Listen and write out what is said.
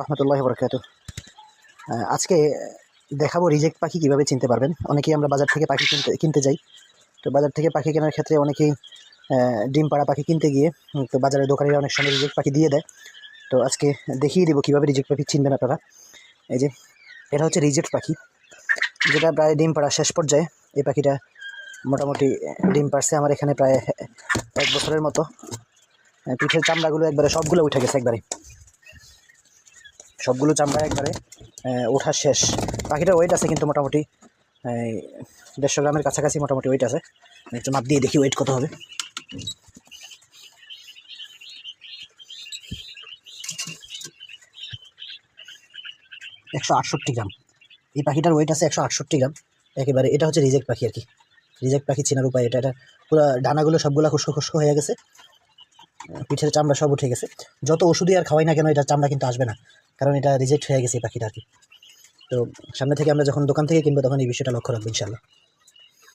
রহমতুল্লাহি বরকাতুহ। আজকে দেখাবো রিজেক্ট পাখি কিভাবে চিনতে পারবেন। অনেকেই আমরা বাজার থেকে পাখি কিনতে যাই। তো বাজার থেকে পাখি কেনার ক্ষেত্রে অনেকেই ডিম পাড়া পাখি কিনতে গিয়ে তো বাজারের দোকানিরা অনেক সময় রিজেক্ট পাখি দিয়ে দেয়। তো আজকে দেখিয়ে দেবো কীভাবে রিজেক্ট পাখি চিনবেন আপনারা। এই যে এটা হচ্ছে রিজেক্ট পাখি, যেটা প্রায় ডিম পাড়া শেষ পর্যায়ে। এই পাখিটা মোটামুটি ডিম পাড়ছে আমার এখানে প্রায় 1 বছরের মতো। পিঠের চামড়াগুলো একবারে সবগুলো উঠে গেছে, সবগুলো চামড়া একবারে ওঠা শেষ। পাখিটার ওয়েট আছে কিন্তু মোটামুটি 150 গ্রামের কাছাকাছি মোটামুটি ওয়েট আছে। একটু মাপ দিয়ে দেখি ওয়েট কত হবে। $168 গ্রাম। এই পাখিটার ওয়েট আছে 168 গ্রাম একেবারে। এটা হচ্ছে রিজেক্ট পাখি আর কি। রিজেক্ট পাখি চেনার উপায় এটা পুরো ডানাগুলো সবগুলো খুশকো খুশকো হয়ে গেছে, পিঠের চামড়া সব উঠে গেছে। যত ওষুধই আর খাওয়াই না কেন এটা চামড়া কিন্তু আসবে না, কারণ এটা রিজেক্ট হয়ে গেছে এই পাখিটা আর কি। তো সামনে থেকে আমরা যখন দোকান থেকে কিনবো তখন এই বিষয়টা লক্ষ্য রাখবো ইনশাল্লাহ।